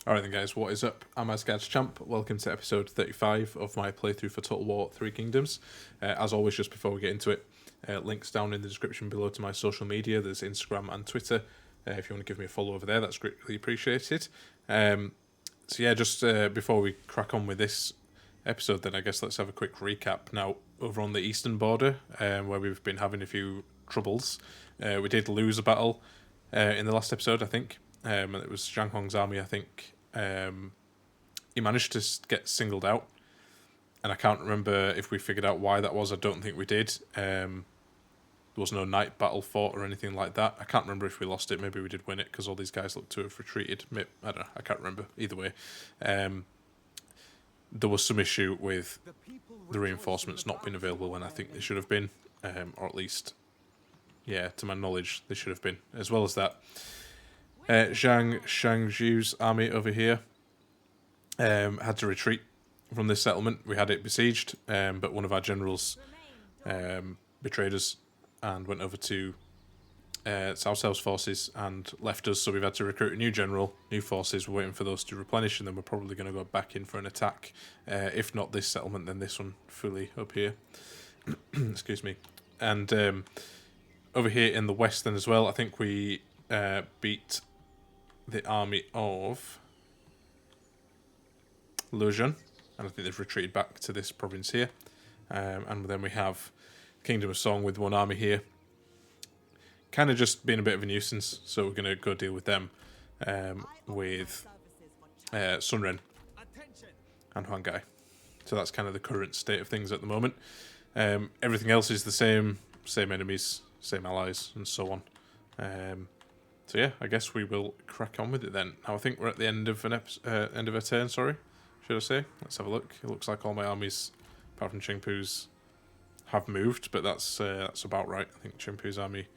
Alright then guys, what is up? I'm AsgardsChamp. Welcome to episode 35 of my playthrough for Total War 3 Kingdoms. As always, just before we get into it, links down in the description below to my social media. There's Instagram and Twitter. If you want to give me a follow over there, that's greatly appreciated. So yeah, just before we crack on with this episode, then I guess let's have a quick recap. Now, over on the eastern border, where we've been having a few troubles, we did lose a battle in the last episode, I think. And it was Zhang Hong's army, I think. He managed to get singled out, and I can't remember if we figured out why that was. I don't think we did. There was no night battle fought or anything like that. I can't remember if we lost it. Maybe we did win it because all these guys looked to have retreated. I don't know. I can't remember. Either way, there was some issue with the reinforcements not being available when I think they should have been, or at least, yeah, to my knowledge, they should have been. As well as that, Zhang Shangzhu's army over here had to retreat from this settlement. We had it besieged, but one of our generals betrayed us and went over to Cao Cao's forces and left us, so we've had to recruit a new general, new forces. We're waiting for those to replenish, and then we're probably going to go back in for an attack. If not this settlement, then this one fully up here. Excuse me. And over here in the west then as well, I think we beat the army of Luoyang, and I think they've retreated back to this province here. And then we have Kingdom of Song with one army here, kind of just being a bit of a nuisance, so we're going to go deal with them with Sun Jian and Huangai. So that's kind of the current state of things at the moment. Everything else is the same enemies, same allies, and so on. So yeah, I guess we will crack on with it then. Now I think we're at the end of end of a turn. Sorry, should I say? Let's have a look. It looks like all my armies, apart from Qingpu's, have moved, but that's about right. I think Qingpu's army.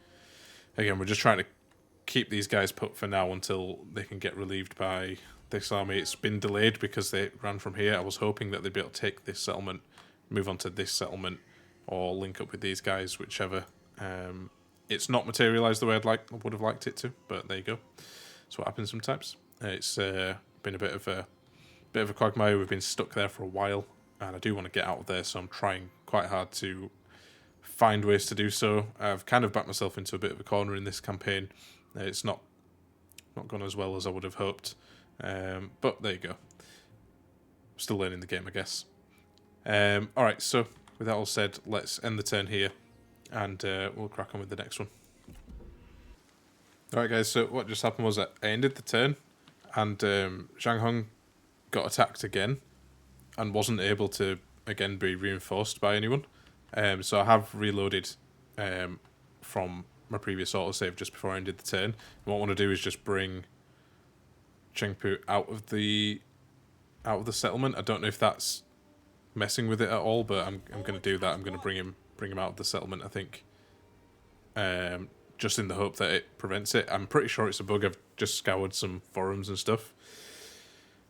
Again, we're just trying to keep these guys put for now until they can get relieved by this army. It's been delayed because they ran from here. I was hoping that they'd be able to take this settlement, move on to this settlement, or link up with these guys, whichever. It's not materialised the way I would have liked it to, but there you go. That's what happens sometimes. It's been a bit of a quagmire. We've been stuck there for a while, and I do want to get out of there, so I'm trying quite hard to find ways to do so. I've kind of backed myself into a bit of a corner in this campaign. It's not gone as well as I would have hoped, but there you go. Still learning the game, I guess. Alright, so with that all said, let's end the turn here, and we'll crack on with the next one. Alright guys, so what just happened was that I ended the turn, and Zhang Hong got attacked again, and wasn't able to, again, be reinforced by anyone. So I have reloaded from my previous autosave just before I ended the turn. What I want to do is just bring Qingpu out of the settlement. I don't know if that's messing with it at all, but I'm going to do that. I'm going to bring him out of the settlement, I think, just in the hope that it prevents it. I'm pretty sure it's a bug. I've just scoured some forums and stuff,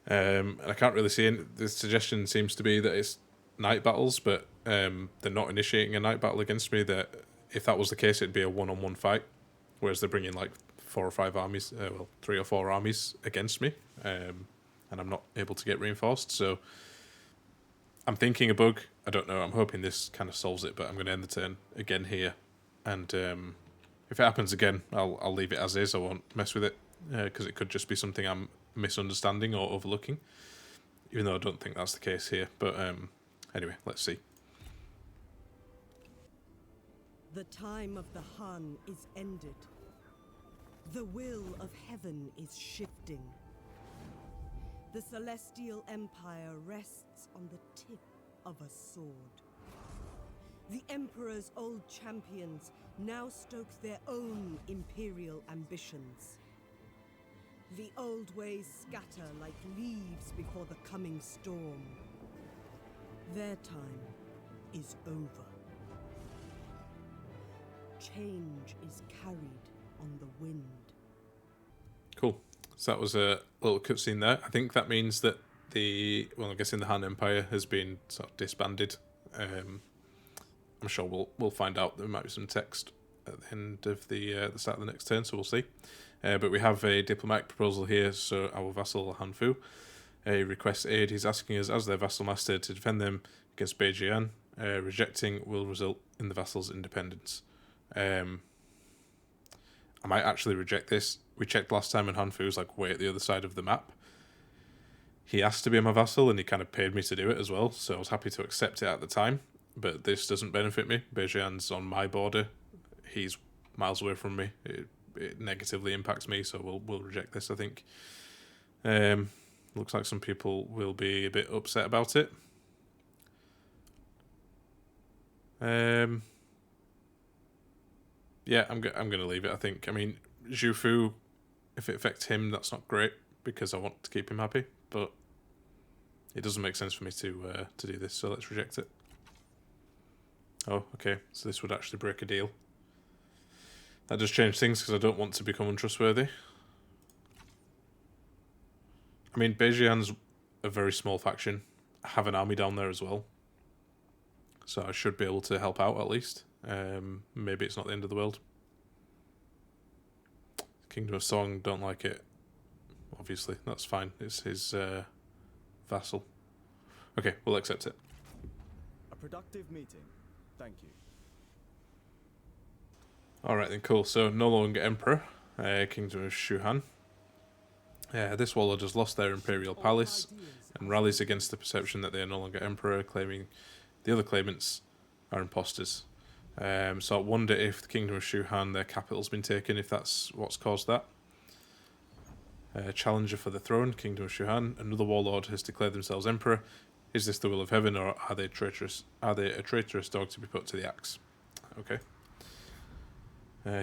and I can't really see it. The suggestion seems to be that it's night battles, but they're not initiating a night battle against me. That if that was the case, it'd be a one-on-one fight, whereas they're bringing like 4 or 5 armies, 3 or 4 armies against me, and I'm not able to get reinforced. So I'm thinking a bug. I don't know. I'm hoping this kind of solves it, but I'm going to end the turn again here, and if it happens again, I'll leave it as is. I won't mess with it, because it could just be something I'm misunderstanding or overlooking, even though I don't think that's the case here. But anyway, let's see. The time of the Han is ended. The will of heaven is shifting. The celestial empire rests on the tip of a sword. The Emperor's old champions now stoke their own imperial ambitions. The old ways scatter like leaves before the coming storm. Their time is over. Change is carried on the wind. Cool. So that was a little cutscene there. I think that means that I'm guessing the Han Empire has been sort of disbanded. I'm sure we'll find out. There might be some text at the end of the start of the next turn, so we'll see. But we have a diplomatic proposal here. So our vassal Han Fu requests aid. He's asking us as their vassal master to defend them against Bei Jian. Rejecting will result in the vassal's independence. I might actually reject this. We checked last time and Han Fu was like way at the other side of the map. He asked to be my vassal and he kind of paid me to do it as well, so I was happy to accept it at the time. But this doesn't benefit me. Bei Jian's on my border. He's miles away from me. It negatively impacts me, so we'll reject this, I think. Looks like some people will be a bit upset about it. Yeah, I'm gonna leave it, I think. I mean, Zhu Fu, if it affects him, that's not great because I want to keep him happy, but it doesn't make sense for me to do this, so let's reject it. Oh, okay, so this would actually break a deal. That does change things because I don't want to become untrustworthy. I mean, Bei Jian's a very small faction. I have an army down there as well, so I should be able to help out at least. Maybe it's not the end of the world. Kingdom of Song, don't like it. Obviously, that's fine. It's his vassal. Okay, we'll accept it. A productive meeting. Thank you. Alright then, cool. So, no longer Emperor. Kingdom of Shuhan. This warlord has lost their imperial palace and rallies against the perception that they are no longer Emperor, claiming the other claimants are imposters. So I wonder if the Kingdom of Shuhan, their capital's been taken, if that's what's caused that. Challenger for the throne, Kingdom of Shuhan. Another warlord has declared themselves emperor. Is this the will of heaven, or are they traitorous? Are they a traitorous dog to be put to the axe? Okay.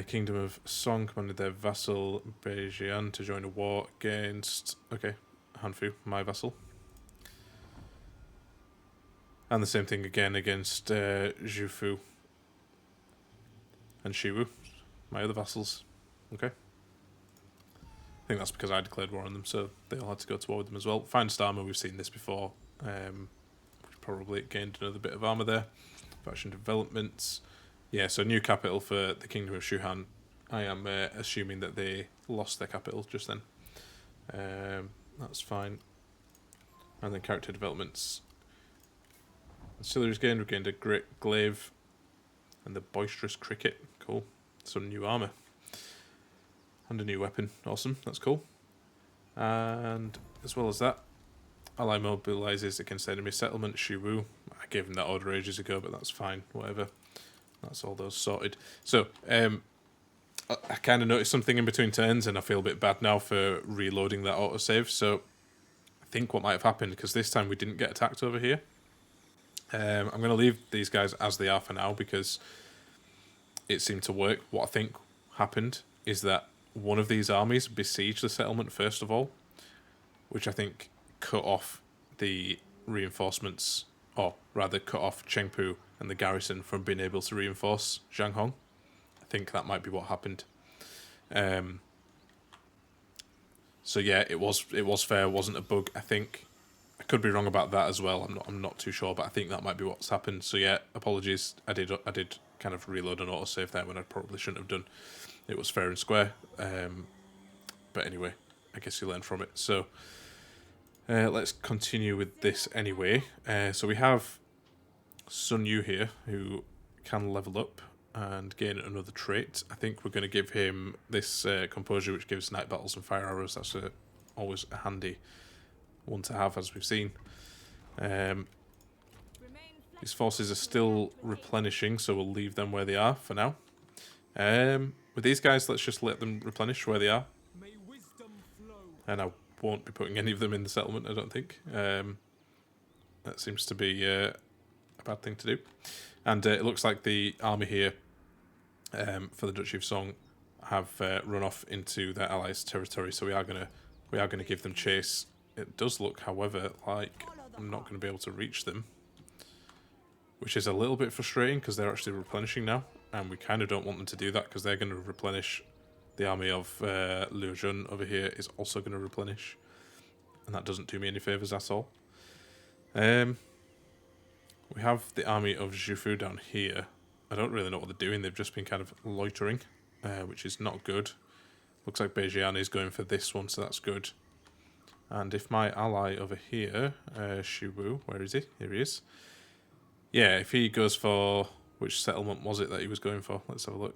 Kingdom of Song commanded their vassal Bei Jian to join a war against... Okay, Han Fu, my vassal. And the same thing again against Zhu Fu and Shiwu, my other vassals. Okay. I think that's because I declared war on them, so they all had to go to war with them as well. Finest armour, we've seen this before. Probably gained another bit of armour there. Faction developments. Yeah, so new capital for the Kingdom of Shuhan. I am assuming that they lost their capital just then. That's fine. And then character developments. Ancillaries gained. We've gained a great glaive and the boisterous cricket. Cool. Some new armour. And a new weapon. Awesome. That's cool. And as well as that, ally mobilises against enemy settlement. Shiwu. I gave him that order ages ago, but that's fine. Whatever. That's all those sorted. So, I kind of noticed something in between turns, and I feel a bit bad now for reloading that autosave. So, I think what might have happened, because this time we didn't get attacked over here. I'm going to leave these guys as they are for now, because it seemed to work. What I think happened is that one of these armies besieged the settlement first of all, which I think cut off the reinforcements, or rather cut off Chengpu and the garrison from being able to reinforce Zhanghong. I think that might be what happened. So yeah, it was fair. It wasn't a bug. I think I could be wrong about that as well. I'm not too sure, but I think that might be what's happened. So yeah, apologies. I did kind of reload an autosave there when I probably shouldn't have done. It was fair and square. But anyway, I guess you learn from it. So let's continue with this anyway. So we have Sun Yu here, who can level up and gain another trait. I think we're going to give him this composure, which gives night battles and fire arrows. That's always a handy one to have, as we've seen. His forces are still replenishing, so we'll leave them where they are for now. With these guys, let's just let them replenish where they are. And I won't be putting any of them in the settlement, I don't think. That seems to be a bad thing to do. And it looks like the army here for the Duchy of Song have run off into their allies' territory, so we are gonna give them chase. It does look, however, like I'm not going to be able to reach them, which is a little bit frustrating because they're actually replenishing now, and we kind of don't want them to do that because they're going to replenish. The army of Liu Jun over here is also going to replenish, and that doesn't do me any favours at all. We have the army of Zhu Fu down here. I don't really know what they're doing. They've just been kind of loitering, which is not good. Looks like Bejian is going for this one, so that's good. And if my ally over here, Shiwu, where is he? Here he is. Yeah, if he goes for... Which settlement was it that he was going for? Let's have a look.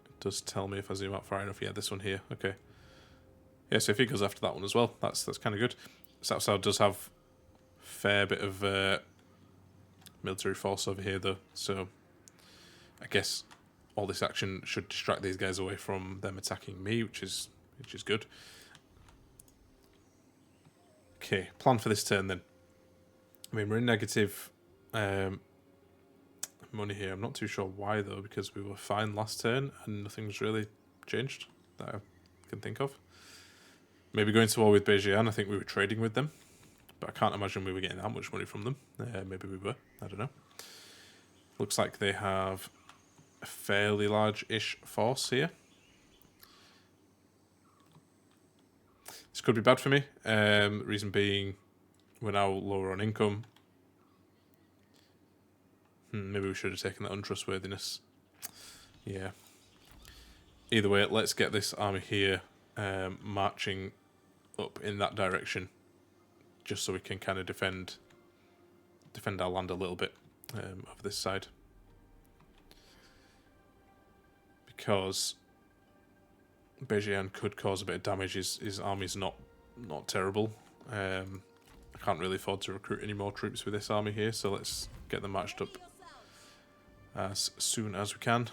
It does tell me if I zoom out far enough. Yeah, this one here. Okay. Yeah, so if he goes after that one as well, that's kind of good. South South does have a fair bit of military force over here, though. So I guess all this action should distract these guys away from them attacking me, which is good. Okay, plan for this turn then. I mean, we're in negative money here. I'm not too sure why though, because we were fine last turn and nothing's really changed that I can think of. Maybe going to war with Bejian, I think we were trading with them, but I can't imagine we were getting that much money from them. Maybe we were, I don't know. Looks like they have a fairly large-ish force here. This could be bad for me. Reason being, we're now lower on income. Maybe we should have taken that untrustworthiness. Yeah. Either way, let's get this army here marching up in that direction, just so we can kind of defend our land a little bit over this side. Because Bejian could cause a bit of damage. His army's not terrible. I can't really afford to recruit any more troops with this army here, so let's get them marched up as soon as we can.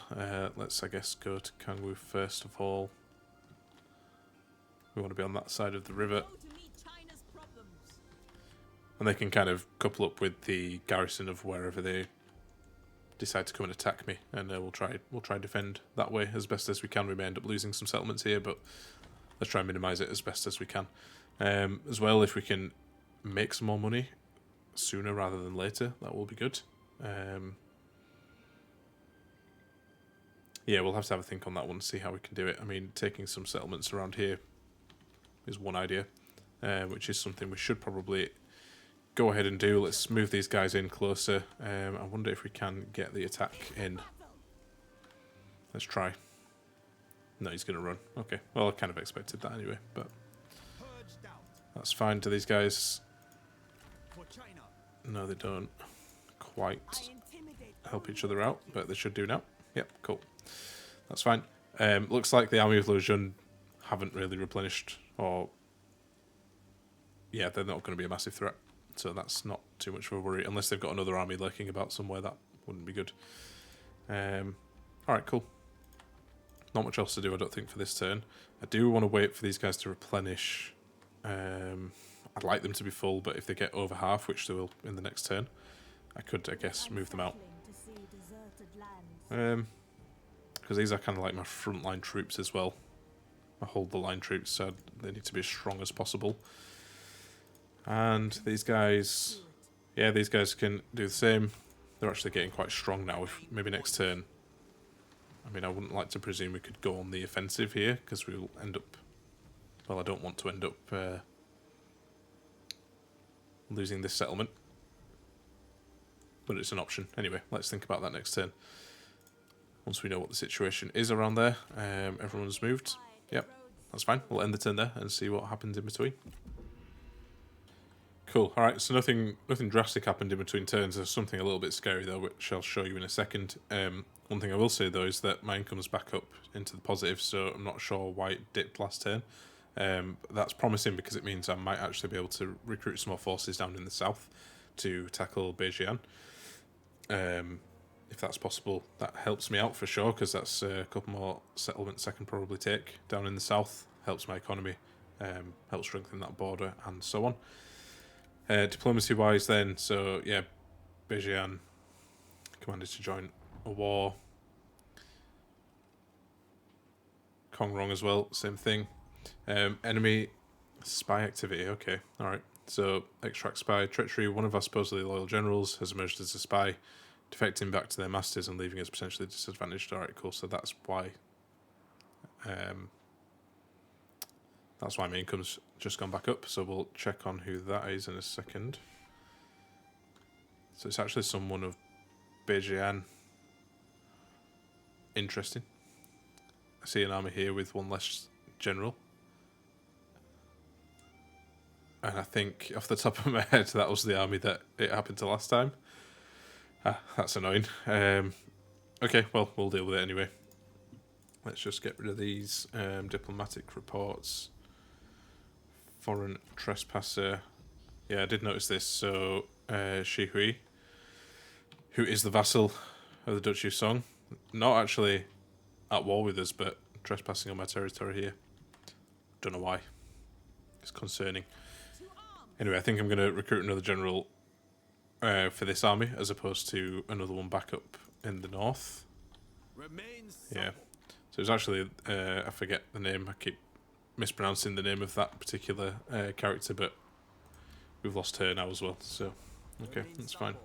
Let's, I guess, go to Kangwu first of all. We want to be on that side of the river. And they can kind of couple up with the garrison of wherever they decide to come and attack me, and we'll try defend that way as best as we can. We may end up losing some settlements here, but let's try and minimise it as best as we can. As well, if we can make some more money sooner rather than later, that will be good. Yeah, we'll have to have a think on that one, see how we can do it. I mean, taking some settlements around here is one idea, which is something we should probably go ahead and do. Let's move these guys in closer. I wonder if we can get the attack in. Let's try. No, he's going to run. Okay, well, I kind of expected that anyway, but that's fine. Do these guys... No, they don't quite help each other out, but they should do now. Yep, cool. That's fine. Looks like the army of Lojun haven't really replenished, or... Yeah, they're not going to be a massive threat. So that's not too much of a worry, unless they've got another army lurking about somewhere. That wouldn't be good. Alright, cool. Not much else to do, I don't think, for this turn. I do want to wait for these guys to replenish. I'd like them to be full, but if they get over half, which they will in the next turn, I could, I guess, move them out. Because these are kind of like my frontline troops as well. I hold the line troops, so they need to be as strong as possible. And these guys, yeah, these guys can do the same. They're actually getting quite strong now. If maybe next turn, I mean, I wouldn't like to presume we could go on the offensive here, because we'll end up, well, I don't want to end up losing this settlement. But it's an option. Anyway, let's think about that next turn. Once we know what the situation is around there. Everyone's moved. Yep, that's fine. We'll end the turn there and see what happens in between. Cool. Alright, so nothing drastic happened in between turns. There's something a little bit scary though, which I'll show you in a second. One thing I will say though is that my income's back up into the positive, so I'm not sure why it dipped last turn. That's promising because it means I might actually be able to recruit some more forces down in the south to tackle Bejian. If that's possible, that helps me out for sure, because that's a couple more settlements I can probably take down in the south. Helps my economy, helps strengthen that border, and so on. Diplomacy-wise then, so yeah, Bejian commanded to join a war. Kongrong as well, same thing. Enemy spy activity, okay, alright. So, extract spy, treachery, one of our supposedly loyal generals has emerged as a spy, defecting back to their masters and leaving us potentially disadvantaged. Alright, cool, so that's why my income's just gone back up, so we'll check on who that is in a second. So it's actually someone of Bejian. Interesting. I see an army here with one less general. And I think, off the top of my head, that was the army that it happened to last time. Ah, that's annoying. Okay, well, we'll deal with it anyway. Let's just get rid of these diplomatic reports. Foreign trespasser. Yeah, I did notice this. So, Shi Hui, who is the vassal of the Duchy of Song, not actually at war with us, but trespassing on my territory here. Don't know why. It's concerning. Anyway, I think I'm going to recruit another general for this army, as opposed to another one back up in the north. Yeah. So it's actually, I forget the name, I keep mispronouncing the name of that particular character, but we've lost her now as well, so okay, that's fine.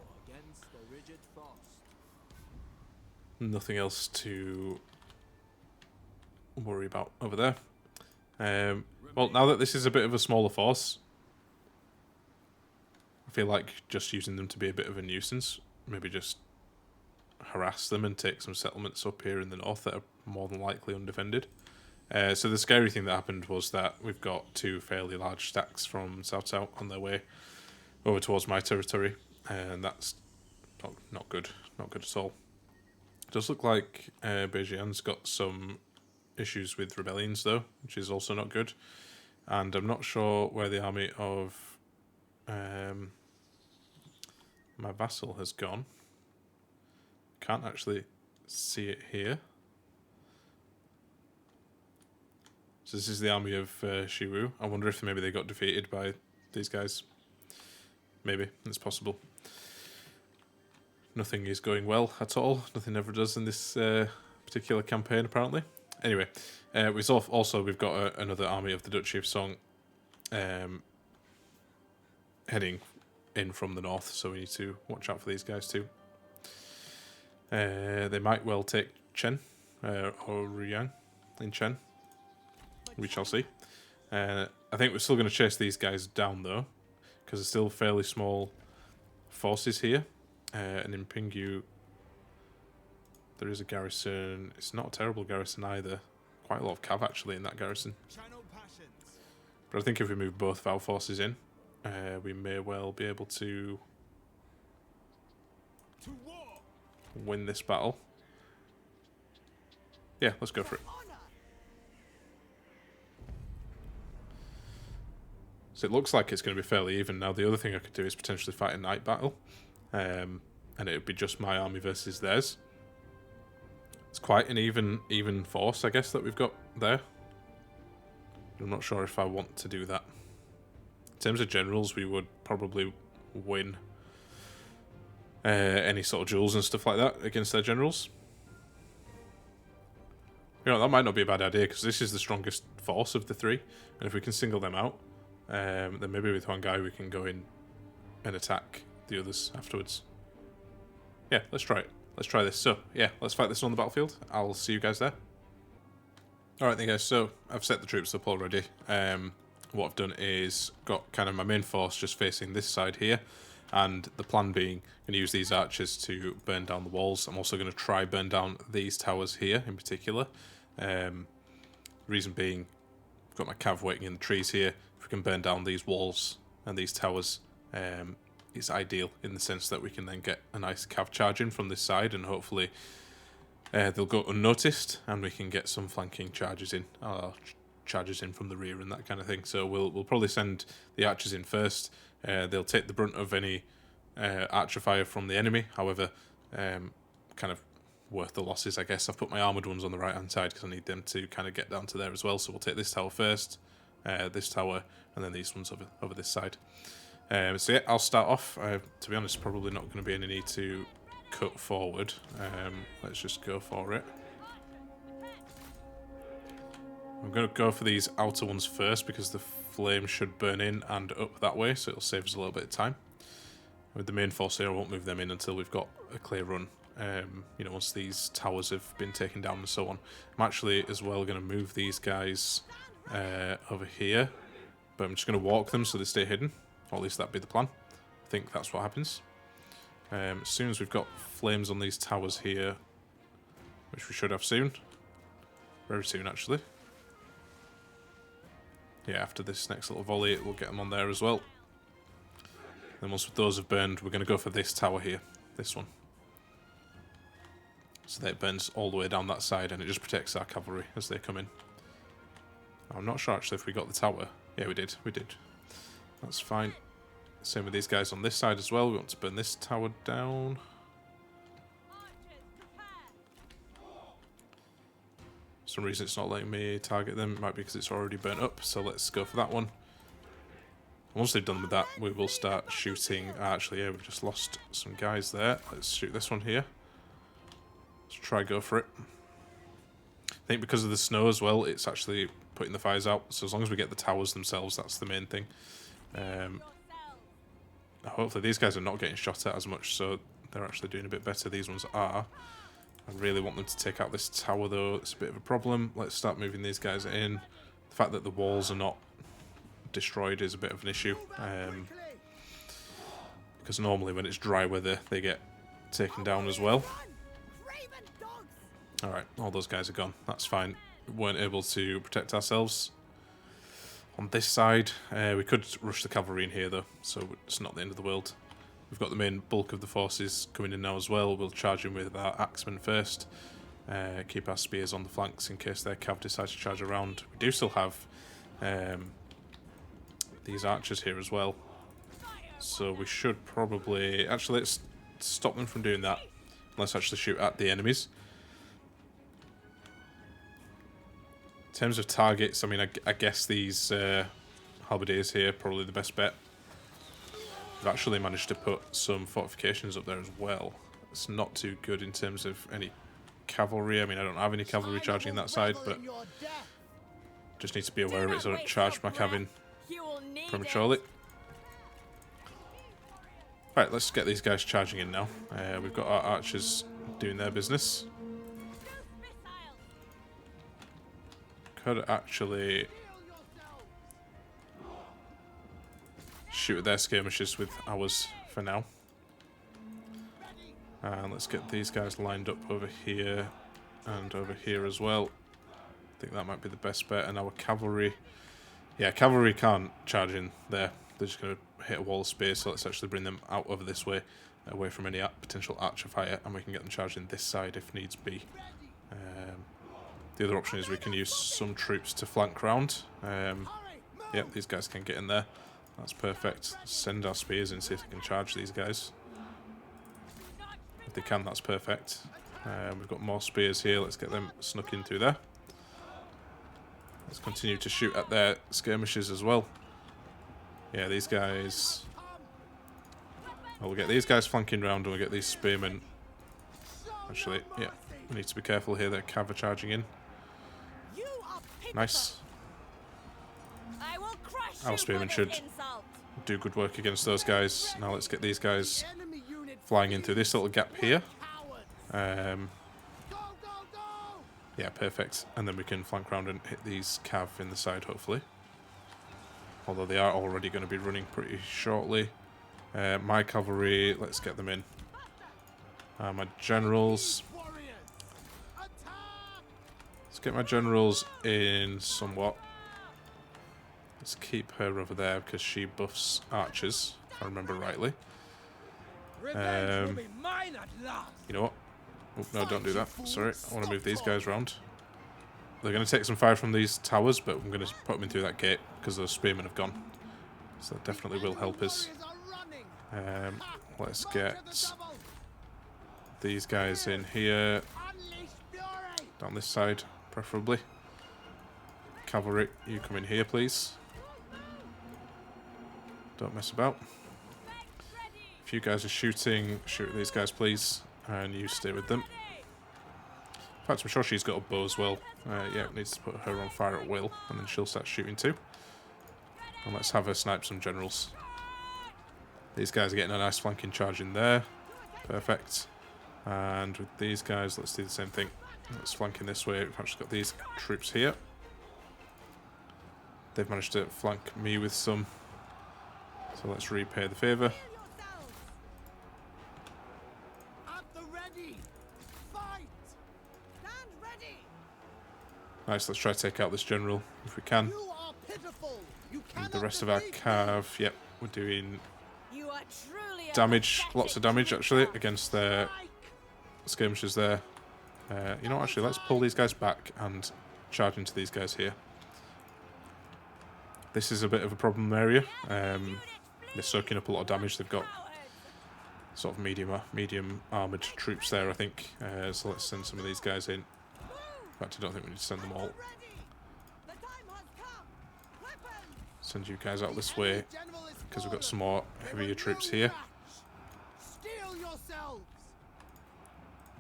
Nothing else to worry about over there. Well, now that this is a bit of a smaller force, I feel like just using them to be a bit of a nuisance, maybe just harass them and take some settlements up here in the north that are more than likely undefended. So the scary thing that happened was that we've got two fairly large stacks from South on their way over towards my territory, and that's not good, not good at all. It does look like Beijian's got some issues with rebellions though, which is also not good, and I'm not sure where the army of my vassal has gone. Can't actually see it here. So this is the army of Shiwu. I wonder if maybe they got defeated by these guys. Maybe, it's possible. Nothing is going well at all. Nothing ever does in this particular campaign, apparently. Anyway, we've got another army of the Duchy of Song heading in from the north, so we need to watch out for these guys too. They might well take Chen or Ruyang in Chen. We shall see. I think we're still going to chase these guys down though, because they're still fairly small forces here. And in Pingyu, there is a garrison. It's not a terrible garrison either. Quite a lot of cav actually in that garrison. But I think if we move both of our forces in, we may well be able to win this battle. Yeah, let's go for it. So it looks like it's going to be fairly even now. The other thing I could do is potentially fight a night battle. And it would be just my army versus theirs. It's quite an even force, I guess, that we've got there. I'm not sure if I want to do that. In terms of generals, we would probably win any sort of duels and stuff like that against their generals. You know, that might not be a bad idea, because this is the strongest force of the three. And if we can single them out, then maybe with one guy we can go in and attack the others afterwards. Yeah, let's try it. Let's try this. So, yeah, let's fight this on the battlefield. I'll see you guys there. Alright then guys, so I've set the troops up already. What I've done is got kind of my main force just facing this side here, and the plan being I'm going to use these archers to burn down the walls. I'm also going to try burn down these towers here in particular. Reason being, I've got my cav waiting in the trees here. If we can burn down these walls and these towers, it's ideal in the sense that we can then get a nice cav charge in from this side, and hopefully they'll go unnoticed and we can get some flanking charges in, charges in from the rear and that kind of thing. So we'll probably send the archers in first. They'll take the brunt of any archer fire from the enemy. However, kind of worth the losses, I guess. I've put my armoured ones on the right hand side because I need them to kind of get down to there as well. So we'll take this tower first, this tower, and then these ones over this side. So yeah, I'll start off. To be honest, probably not going to be any need to cut forward. Let's just go for it. I'm going to go for these outer ones first because the flame should burn in and up that way, so it'll save us a little bit of time. With the main force here, I won't move them in until we've got a clear run. You know, once these towers have been taken down and so on. I'm actually as well going to move these guys over here, but I'm just going to walk them so they stay hidden. Or at least that'd be the plan. I think that's what happens. As soon as we've got flames on these towers here, which we should have soon. Very soon, actually. yeah, after this next little volley, we'll get them on there as well. Then once those have burned, we're going to go for this tower here, this one. So that it burns all the way down that side, and it just protects our cavalry as they come in. I'm not sure actually if we got the tower. Yeah, we did. That's fine. Same with these guys on this side as well. We want to burn this tower down. For some reason it's not letting me target them. It might be because it's already burnt up, so let's go for that one. Once they've done with that, we will start shooting. Actually, yeah, we've just lost some guys there. Let's shoot this one here. Let's try go for it. I think because of the snow as well, it's actually putting the fires out. So as long as we get the towers themselves, that's the main thing. Hopefully these guys are not getting shot at as much, so they're actually doing a bit better. These ones are. I really want them to take out this tower, though. It's a bit of a problem. Let's start moving these guys in. The fact that the walls are not destroyed is a bit of an issue. Because normally when it's dry weather, they get taken down as well. Alright, all those guys are gone. That's fine. We weren't able to protect ourselves. On this side, we could rush the cavalry in here, though, so it's not the end of the world. We've got the main bulk of the forces coming in now as well. We'll charge in with our axemen first. Keep our spears on the flanks in case their cav decide to charge around. We do still have these archers here as well. So we should probably... Actually, let's stop them from doing that. Let's actually shoot at the enemies. In terms of targets, I mean, I guess these halberdiers here are probably the best bet. We've actually managed to put some fortifications up there as well. It's not too good in terms of any cavalry. I mean, I don't have any cavalry charging that side, but just need to be aware of it so I don't charge my cav in prematurely. Right, let's get these guys charging in now. We've got our archers doing their business. Could actually shoot at their skirmishers with ours for now. And let's get these guys lined up over here and over here as well. I think that might be the best bet. And our cavalry... Yeah, cavalry can't charge in there. They're just going to hit a wall of spears, so let's actually bring them out over this way, away from any potential archer fire, and we can get them charging this side if needs be. The other option is we can use some troops to flank round. Yep, these guys can get in there. That's perfect. Send our spears in, see if they can charge these guys. If they can, that's perfect. We've got more spears here. Let's get them snuck in through there. Let's continue to shoot at their skirmishers as well. Yeah, these guys... Well, we'll get these guys flanking round and we'll get these spearmen... Actually, yeah, we need to be careful here. They're cav are charging in. Nice. Our spearmen should do good work against those guys. Now let's get these guys flying in through this little gap here. Yeah, perfect. And then we can flank round and hit these cav in the side, hopefully. Although they are already going to be running pretty shortly. My cavalry, let's get them in. My generals... Let's get my generals in somewhat. Let's keep her over there because she buffs archers, if I remember rightly. You know what? Oh, no, don't do that. Sorry, I want to move these guys around. They're going to take some fire from these towers, but I'm going to put them in through that gate because those spearmen have gone. So that definitely will help us. Let's get these guys in here. Down this side, preferably. Cavalry, you come in here, please. Don't mess about. If you guys are shooting, shoot at these guys, please. And you stay with them. In fact, I'm sure she's got a bow as well. Yeah, needs to put her on fire at will, and then she'll start shooting too. And let's have her snipe some generals. These guys are getting a nice flanking charge in there. Perfect. And with these guys, let's do the same thing. Let's flank in this way. We've actually got these troops here. They've managed to flank me with some. So let's repay the favour. Nice, let's try to take out this general if we can. And the rest of our cav, yep, we're doing You are truly a damage, pathetic lots of damage actually creature. against their skirmishers there. You know what, actually, let's pull these guys back and charge into these guys here. This is a bit of a problem area. They're soaking up a lot of damage. They've got sort of medium armoured troops there, I think. So let's send some of these guys in. In fact, I don't think we need to send them all. The time has come. Weapons. Send you guys out this way, because we've got some more heavier troops here. Steel yourselves!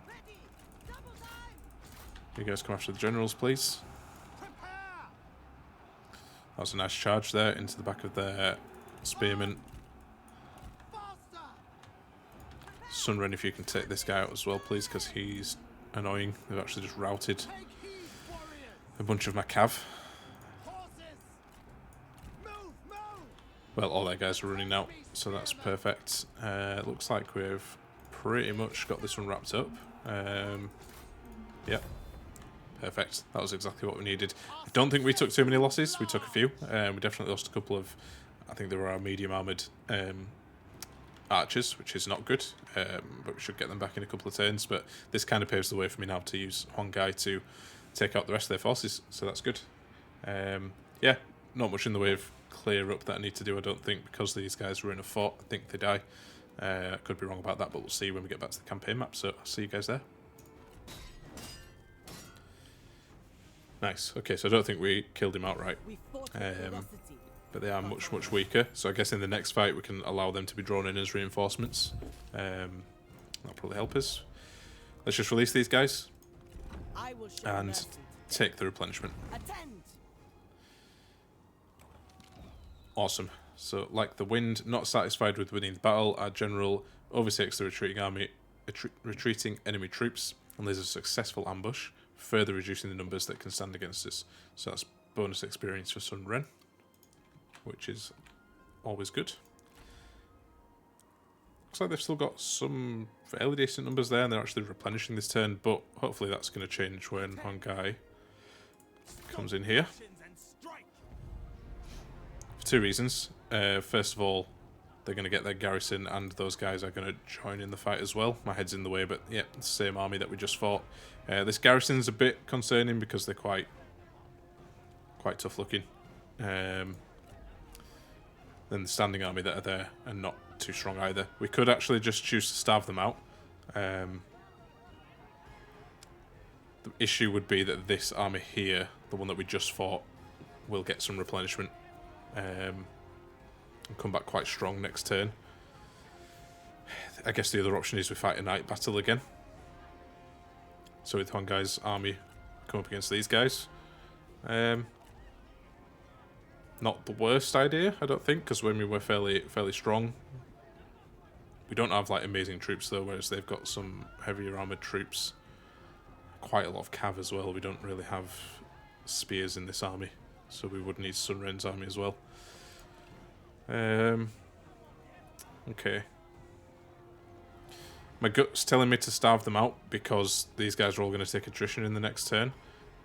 Ready. Double time. You guys come after the generals, please. Prepare! That was a nice charge there into the back of their spearmen. Faster! Sun Jian, if you can take this guy out as well, please, because he's annoying. They've actually just routed Take heed, warriors! a bunch of my cav. Horses! Move, move! Well, all their guys are running out, so that's perfect. Looks like we've pretty much got this one wrapped up. Yep. Perfect. That was exactly what we needed. I don't think we took too many losses. We took a few. We definitely lost a couple of, I think they were our medium armoured archers, which is not good. But we should get them back in a couple of turns. But this kind of paves the way for me now to use Hongai to take out the rest of their forces. So that's good. Yeah, not much in the way of clear up that I need to do, I don't think, because these guys were in a fort. I think they die. I could be wrong about that, but we'll see when we get back to the campaign map. So I'll see you guys there. Nice. Okay, so I don't think we killed him outright. We fought with ferocity. But they are much, much weaker. So I guess in the next fight we can allow them to be drawn in as reinforcements. That'll probably help us. Let's just release these guys I will show and mercy. take the replenishment. Attend. Awesome. So, like the wind, not satisfied with winning the battle, our general overtakes the retreating enemy troops and lays a successful ambush, further reducing the numbers that can stand against us. So that's bonus experience for Sun Jian, which is always good. Looks like they've still got some fairly decent numbers there, and they're actually replenishing this turn, but hopefully that's going to change when Hongai comes in here. For two reasons. First of all, they're going to get their garrison, and those guys are going to join in the fight as well. My head's in the way, but yeah, it's the same army that we just fought. This garrison's a bit concerning because they're quite tough looking. Then the standing army that are there are not too strong either. We could actually just choose to starve them out. The issue would be that this army here, the one that we just fought, will get some replenishment. And come back quite strong next turn. I guess the other option is we fight a night battle again. So with Hongai's army come up against these guys. Not the worst idea, I don't think, because when we were fairly strong. We don't have like amazing troops though, whereas they've got some heavier armoured troops. Quite a lot of cav as well. We don't really have spears in this army, so we would need Sun Jian's army as well. Okay. My gut's telling me to starve them out because these guys are all going to take attrition in the next turn.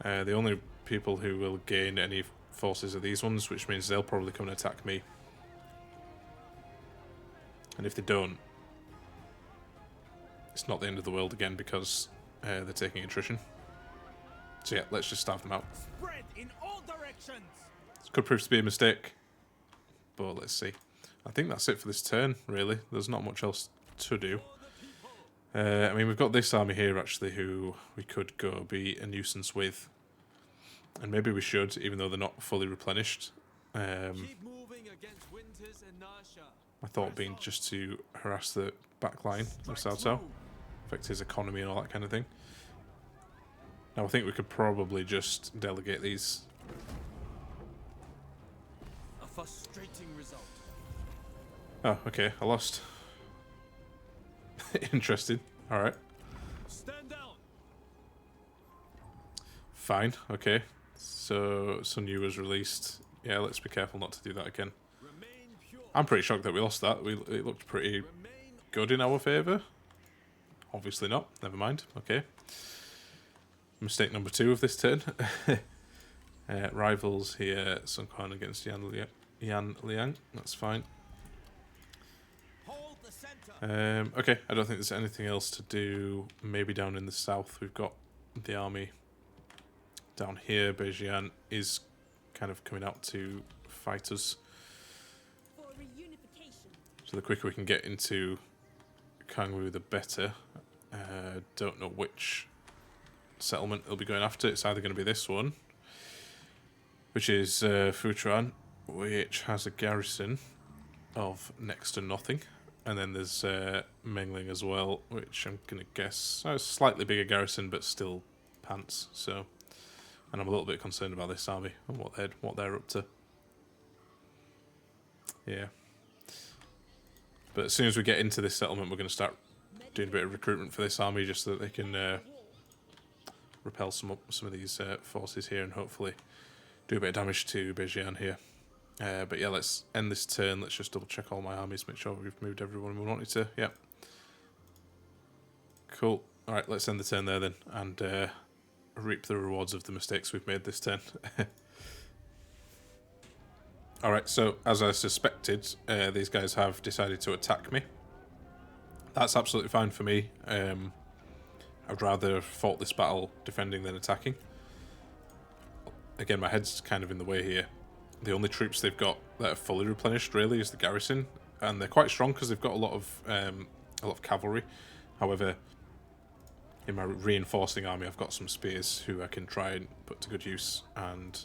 The only people who will gain any forces are these ones, which means they'll probably come and attack me. And if they don't, it's not the end of the world again because they're taking attrition. So yeah, let's just starve them out. Spread in all directions! This could prove to be a mistake, but let's see. I think that's it for this turn, really. There's not much else to do. I mean, we've got this army here, actually, who we could go be a nuisance with. And maybe we should, even though they're not fully replenished. Keep moving against winter's inertia. My thought being just to harass the back line of Cao Cao, affect his economy and all that kind of thing. Now, I think we could probably just delegate these. A frustrating result. Oh, okay, I lost. Interesting. Alright. Stand down. Fine, okay. So, Sun Yu was released. Yeah, let's be careful not to do that again. Remain pure. I'm pretty shocked that we lost that. It looked pretty Remain good in our favour. Obviously not. Never mind. Okay. Mistake number 2 of this turn. Rivals here, Sun Jian against Yan Liang. That's fine. Hold the center. Okay, I don't think there's anything else to do. Maybe down in the south we've got the army. Down here, Beijing is kind of coming out to fight us. For reunification. So the quicker we can get into Kangwu, the better. Don't know which settlement they'll be going after. It's either going to be this one, which is Fuchuan, which has a garrison of next to nothing. And then there's Mengling as well, which I'm going to guess a slightly bigger garrison, but still pants. So, and I'm a little bit concerned about this army and what they're up to. Yeah. But as soon as we get into this settlement, we're going to start doing a bit of recruitment for this army, just so that they can repel some of these forces here and hopefully do a bit of damage to Beijing here. But yeah, let's end this turn. Let's just double check all my armies, make sure we've moved everyone we wanted to. Yeah. Cool. Alright, let's end the turn there then and reap the rewards of the mistakes we've made this turn. Alright, so as I suspected, these guys have decided to attack me. That's absolutely fine for me. I'd rather fought this battle defending than attacking. Again, my head's kind of in the way here. The only troops they've got that are fully replenished really is the garrison, and they're quite strong because they've got a lot of cavalry. However, in my reinforcing army, I've got some spears who I can try and put to good use, and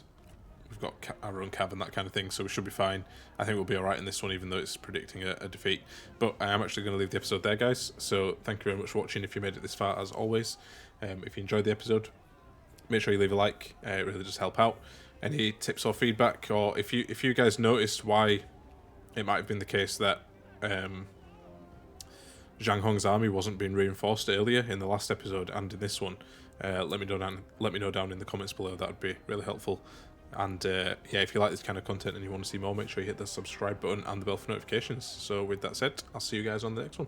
we've got our own cab and that kind of thing, so we should be fine. I think we'll be alright in this one, even though it's predicting a defeat. But I am actually going to leave the episode there, guys. So thank you very much for watching if you made it this far, as always. If you enjoyed the episode, make sure you leave a like. It really does help out. Any tips or feedback, or if you guys noticed why it might have been the case that Zhang Hong's army wasn't being reinforced earlier in the last episode and in this one, let me know down in the comments below. That would be really helpful. And yeah, if you like this kind of content and you want to see more, make sure you hit the subscribe button and the bell for notifications. So with that said, I'll see you guys on the next one.